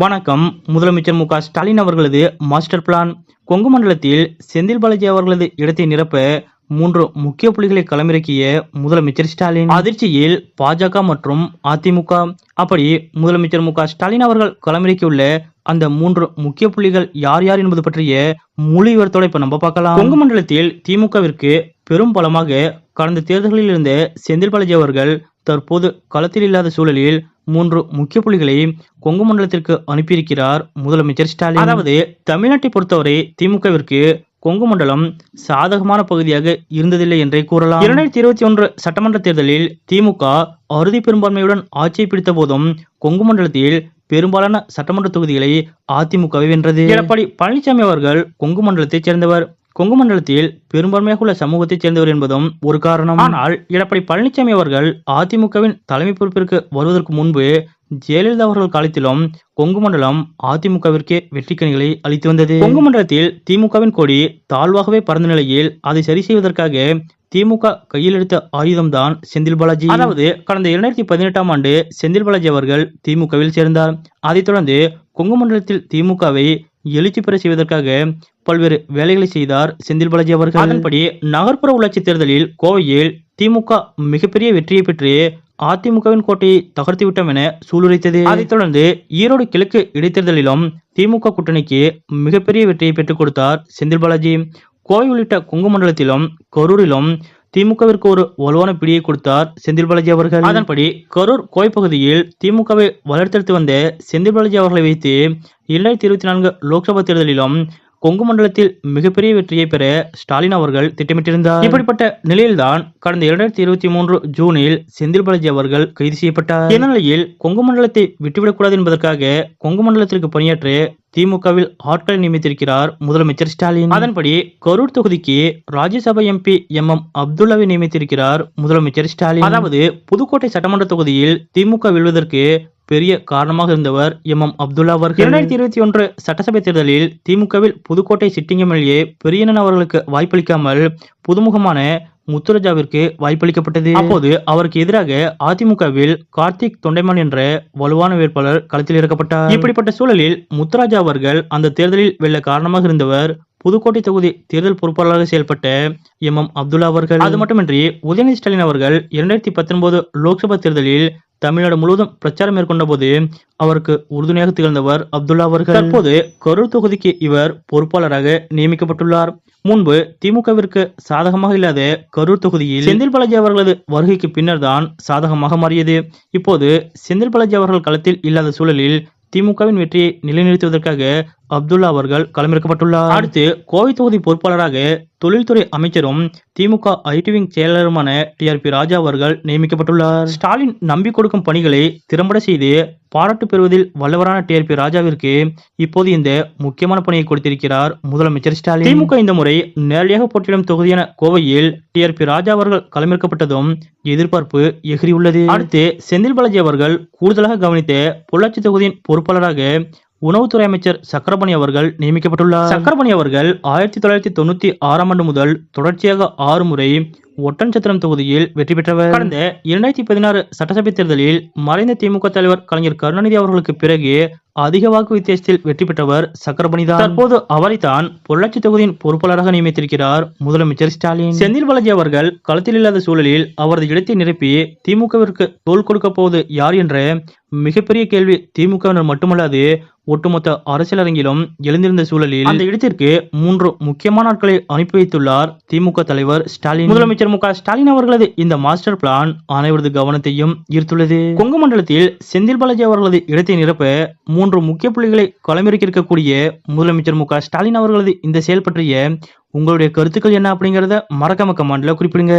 வணக்கம். முதலமைச்சர் மு.க.ஸ்டாலின் அவர்களது மாஸ்டர் பிளான். கொங்கு மண்டலத்தில் செந்தில் பாலாஜி அவர்களது இடத்தை நிரப்ப 3 முக்கிய புள்ளிகளை களமிறக்கிய முதலமைச்சர் ஸ்டாலின். அதிர்ச்சியில் பாஜக மற்றும் அதிமுக. அப்படி முதலமைச்சர் மு.க.ஸ்டாலின் அவர்கள் களமிறக்கியுள்ள அந்த 3 முக்கிய புள்ளிகள் யார் யார் என்பது பற்றிய முழு விவரத்தோட இப்ப நம்ம பார்க்கலாம். கொங்கு மண்டலத்தில் திமுகவிற்கு பெரும் பலமாக கடந்த தேர்தல்களில் இருந்த செந்தில் பாலாஜி அவர்கள் தற்போது களத்தில் இல்லாத சூழலில் 3 முக்கிய புள்ளிகளை கொங்கு மண்டலத்திற்கு அனுப்பியிருக்கிறார் முதலமைச்சர் ஸ்டாலின். அதாவது தமிழ்நாட்டை பொறுத்தவரை திமுகவிற்கு கொங்கு மண்டலம் சாதகமான பகுதியாக இருந்ததில்லை என்றே கூறலாம். 2021 சட்டமன்ற தேர்தலில் திமுக அறுதி பெரும்பான்மையுடன் ஆட்சியை பிடித்த போதும் கொங்கு மண்டலத்தில் பெரும்பாலான சட்டமன்ற தொகுதிகளை அதிமுகவை வென்றது. எடப்பாடி பழனிசாமி அவர்கள் கொங்கு மண்டலத்தைச் சேர்ந்தவர். கொங்கு மண்டலத்தில் பெரும்பான்மையாக உள்ள சமூகத்தைச் சேர்ந்தவர் என்பதும் ஒரு காரணம். ஆனால் எடப்பாடி பழனிசாமி அவர்கள் அதிமுகவின் தலைமை பொறுப்பிற்கு வருவதற்கு முன்பு ஜெயலலிதா அவர்கள் காலத்திலும் கொங்கு மண்டலம் அதிமுகவிற்கே வெற்றிக்கணிகளை அளித்து வந்தது. கொங்கு மண்டலத்தில் திமுகவின் கொடி தாழ்வாகவே பறந்த நிலையில் அதை சரி செய்வதற்காக திமுக கையில் எடுத்த ஆயுதம்தான் செந்தில் பாலாஜி. அதாவது கடந்த 2018ஆம் ஆண்டு செந்தில் பாலாஜி அவர்கள் திமுகவில் சேர்ந்தார். அதைத் தொடர்ந்து கொங்கு மண்டலத்தில் திமுகவை எழுச்சி பெற செய்வதற்காக பல்வேறு வேலைகளை செய்தார் செந்தில் பாலாஜி அவர்கள். அதன்படி நகர்ப்புற உள்ளாட்சி தேர்தலில் கோவையில் திமுக மிகப்பெரிய வெற்றியை பெற்று அதிமுகவின் கோட்டையை தகர்த்துவிட்டோம் என சூளுரைத்தது. அதைத் தொடர்ந்து ஈரோடு கிழக்கு இடைத்தேர்தலிலும் திமுக கூட்டணிக்கு மிகப்பெரிய வெற்றியை பெற்றுக் கொடுத்தார் செந்தில் பாலாஜி. கோவை உள்ளிட்ட கொங்கு மண்டலத்திலும் கரூரிலும் திமுகவிற்கு ஒரு வலுவான பிடியை கொடுத்தார் செந்தில் பாலாஜி அவர்கள். அதன்படி கரூர் கோவை பகுதியில் திமுகவை வளர்த்தெடுத்து வந்த செந்தில் பாலாஜி அவர்களை வைத்து 2024 லோக்சபா தேர்தலிலும் கொங்கு மண்டலத்தில் மிகப்பெரிய வெற்றியை பெற ஸ்டாலின் அவர்கள் திட்டமிட்டிருந்தார். இப்படிப்பட்ட நிலையில்தான் கடந்த 2023 ஜூனில் செந்தில் பாலாஜி அவர்கள் கைது செய்யப்பட்டார். இந்த நிலையில் கொங்கு மண்டலத்தை விட்டுவிடக்கூடாது என்பதற்காக கொங்கு மண்டலத்திற்கு பணியாற்ற திமுகவில் ஆட்களை நியமித்திருக்கிறார் முதலமைச்சர் ஸ்டாலின். அதன்படி கரூர் தொகுதிக்கு ராஜ்யசபா எம்பி MM அப்துல்லாவை நியமித்திருக்கிறார் முதலமைச்சர் ஸ்டாலின். அதாவது புதுக்கோட்டை சட்டமன்ற தொகுதியில் திமுக வெல்வதற்கு பெரிய காரணமாக இருந்தவர் MM அப்துல்லா அவர்கள். 2021 சட்டசபை தேர்தலில் திமுகவில் புதுக்கோட்டை சிட்டிங் எம்எல்ஏ பெரியண்ணன் அவர்களுக்கு வாய்ப்பளிக்காமல் புதுமுகமான முத்துராஜாவிற்கு வாய்ப்பளிக்கப்பட்டது. அப்போது அவருக்கு எதிராக அதிமுகவில் கார்த்திக் தொண்டைமான் என்ற வலுவான வேட்பாளர் களத்தில் இறக்கப்பட்டார். இப்படிப்பட்ட சூழலில் முத்துராஜா அவர்கள் அந்த தேர்தலில் வெல்ல காரணமாக இருந்தவர் புதுக்கோட்டை தொகுதி தேர்தல் பொறுப்பாளராக செயல்பட்ட MM அப்துல்லா அவர்கள். அது மட்டுமின்றி உதயநிதி ஸ்டாலின் அவர்கள் 2019 லோக்சபா தேர்தலில் தமிழ்நாடு முழுவதும் பிரச்சாரம் மேற்கொண்ட போது அவருக்கு உறுதுணையாக திகழ்ந்தவர் அப்துல்லா அவர்கள். தற்போது கரூர் தொகுதிக்கு இவர் பொறுப்பாளராக நியமிக்கப்பட்டுள்ளார். முன்பு திமுகவிற்கு சாதகமாக இல்லாத கரூர் தொகுதியில் செந்தில் பாலாஜி அவர்களது வருகைக்கு பின்னர் தான் சாதகமாக மாறியது. இப்போது செந்தில் பாலாஜி அவர்கள் களத்தில் இல்லாத சூழலில் திமுகவின் வெற்றியை நிலைநிறுத்துவதற்காக அப்துல்லா அவர்கள் களமிறக்கப்பட்டுள்ளார். அடுத்து கோவை தொகுதி பொறுப்பாளராக தொழில்துறை அமைச்சரும் திமுக IT விங் செயலாளருமான TRP ராஜா அவர்கள் நியமிக்கப்பட்டுள்ளார். ஸ்டாலின் நம்பி கொடுக்கும் பணிகளை திறம்பட செய்து பாராட்டு பெறுவதில் வல்லவரான TRP ராஜாவிற்கு இப்போது இந்த முக்கியமான பணியை கொடுத்திருக்கிறார் முதலமைச்சர் ஸ்டாலின். திமுக இந்த முறை நேரடியாக போட்டியிடும் தொகுதியான கோவையில் TRP ராஜா அவர்கள் களமிறக்கப்பட்டதும் எதிர்பார்ப்பு எகிரியுள்ளது. அடுத்து செந்தில் பாலாஜி அவர்கள் கூடுதலாக கவனித்த பொள்ளாச்சி தொகுதியின் பொறுப்பாளராக உணவுத்துறை அமைச்சர் சக்கரபாணி அவர்கள் நியமிக்கப்பட்டுள்ளார். சக்கரபாணி அவர்கள் 1996ஆம் ஆண்டு முதல் தொடர்ச்சியாக 6 முறை ஒட்டன்சத்திரம் தொகுதியில் வெற்றி பெற்றவர். கடந்த 2016 சட்டசபை தேர்தலில் மறைந்த திமுக தலைவர் கலைஞர் கருணாநிதி அவர்களுக்கு பிறகு அதிக வாக்கு வித்தியாசத்தில் வெற்றி பெற்றவர் சக்கரபாணி தான். தற்போது அவரைத்தான் பொள்ளாச்சி தொகுதியின் பொறுப்பாளராக நியமித்திருக்கிறார் முதலமைச்சர் ஸ்டாலின். செந்தில் பாலாஜி அவர்கள் களத்தில் இல்லாத சூழலில் அவரது இடத்தை நிரப்பி திமுகவிற்கு தோல் கொடுக்க போவது யார் என்ற மிகப்பெரிய கேள்வி திமுகவினர் மட்டுமல்லாது ஒட்டுமொத்த அரசியல் அரங்கிலும் எழுந்திருந்த சூழலில் அந்த இடத்திற்கு 3 முக்கியமான ஆட்களை அனுப்பி வைத்துள்ளார் திமுக தலைவர் ஸ்டாலின். முதலமைச்சர் மு.க.ஸ்டாலின் அவர்களது இந்த மாஸ்டர் பிளான் அனைவரது கவனத்தையும் ஈர்த்துள்ளது. கொங்கு மண்டலத்தில் செந்தில் பாலாஜி அவர்களது இடத்தை நிரப்ப 3 முக்கிய புள்ளிகளை களமிறக்கியிருக்கக்கூடிய முதலமைச்சர் மு.க.ஸ்டாலின் அவர்களது இந்த செயல் பற்றிய உங்களுடைய கருத்துக்கள் என்ன அப்படிங்கறத மறக்காம கமெண்ட்ல குறிப்பிடுங்க.